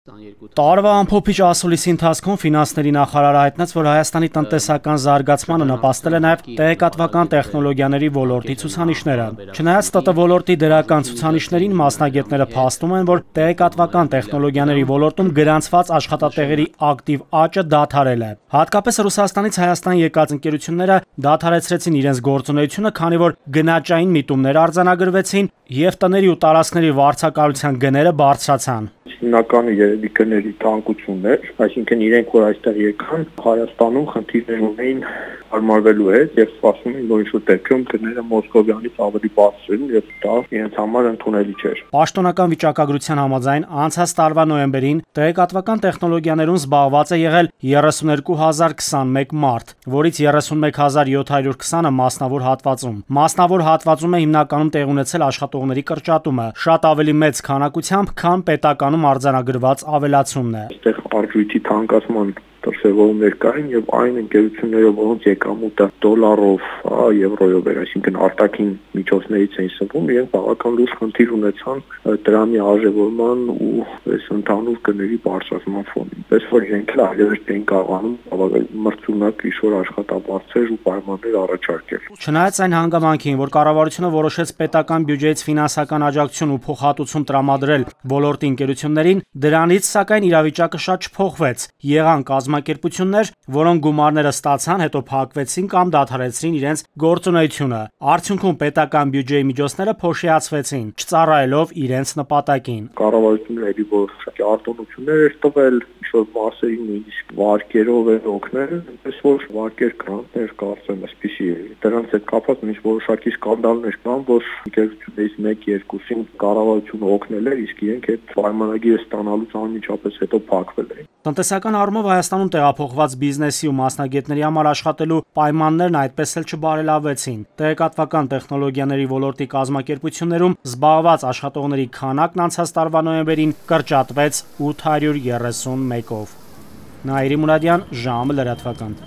Տարվա ամփոփիչ ասուլիսի ընթացքում ֆինանսների նախարարը հայտնեց, որ Հայաստանի տնտեսական զարգացմանը նպաստել է նաև տեղեկատվական տեխնոլոգիաների ոլորտի ցուցանիշները։ Չնայած ՏՏ ոլորտի դրական ցուցանիշներին, մասնագետները փաստում են, որ տեղեկատվական տեխնոլոգիաների ոլորտում գրանցված աշխատատեղերի ակտիվ աճը դադարել է։ Հատկապես Ռուսաստանից Հայաստան եկած ընկերությունները դադարեցրեցին իրենց գործունեությունը, քանի որ գնաճային միտումներ արձանագրվեցին եւ տների ու տարածքների վարձակալության գները բարձրացան։ Հիմնականը երևի գների տանկություններ, այսինքն իրենք որ այստեղ եկան, Հայաստանում խնդիրներ ունեին հարմարվելու հետ եւ սպասում էին, որ ինչ-որ դեպքում գները մոսկովյանից ավելի բարձր են եւ դա իրենց համար ընդունելի չէր։ Պաշտոնական վիճակագրության համաձայն անցած տարվա նոյեմբերին տեղեկատվական տեխնոլոգիաներում զբաղված է եղել 32021 մարդ, որից 31720-ը մասնավոր հատվածում։ Մասնավոր հատվածում է հիմնականում տեղ ունեցել աշխատողների կրճատումը, շատ ավելի մեծ քանակությամբ, քան պետականում արձանագրված ավելացումն է։ Այստեղ արժույթի թանկացման դրսևորումներ կային եւ այն ընկերությունները, որոնց եկամուտը դոլարով, եվրոյով էր, այսինքն արտաքին միջոցներից էին սնվում, իրենք բավական լուրջ խնդիր ունեցան դրամի արժևորման ու այս ընդհանուր գների բարձրացման ֆոնին։ Պես որ իրենք այլևս չեն կարողանում բավական մրցունակ ինչ-որ աշխատավարձեր ու պայմաններ առաջարկել։ Չնայած այն հանգամանքին, որ կառավարությունը որոշեց պետական բյուջեից ֆինանսական աջակցություն ու փոխհատուցում տրամադրել ոլորտի ընկերություններին, դրանից սակայն իրավիճակը շատ չփոխվեց։ Եղան կազմակերպություններ, որոնք գումարները ստացան, հետո փակվեցին կամ դադարեցրին իրենց գործունեությունը։ Արդյունքում պետական բյուջեի միջոցները փոշիացվեցին, չծառայելով իրենց նպատակին։ Կառավարությունը էլի որոշակի արտոնություններ էր տվել, ինչ-որ մասերի նույնիսկ վարկերով էր օգնել, այնպես որ վարկեր գրանտներ կարծեմ այսպիսի է։ Դրանց հետ կապված նույնիսկ որոշակի սկանդալներ կան, որ ընկերություններից 1-2-ին կառավարությունը օգնել էր, իսկ իրենք այդ պայմանագիրը ստանալուց անմիջապես հետո փակվել էին։ Տնտեսական առումով Հայաստանում տեղափոխված բիզնեսի ու մասնագետների համար աշխատելու պայմաններն այդպես էլ չբարելավվեցին։ Տեղեկատվական տեխնոլոգիաների ոլորտի կազմակերպություններում զբաղված աշխատողների քանակն անցած տարվա նոյեմբերին կրճատվեց 831-ով։ Նաիրի Մուրադյան, ժամը լրատվական։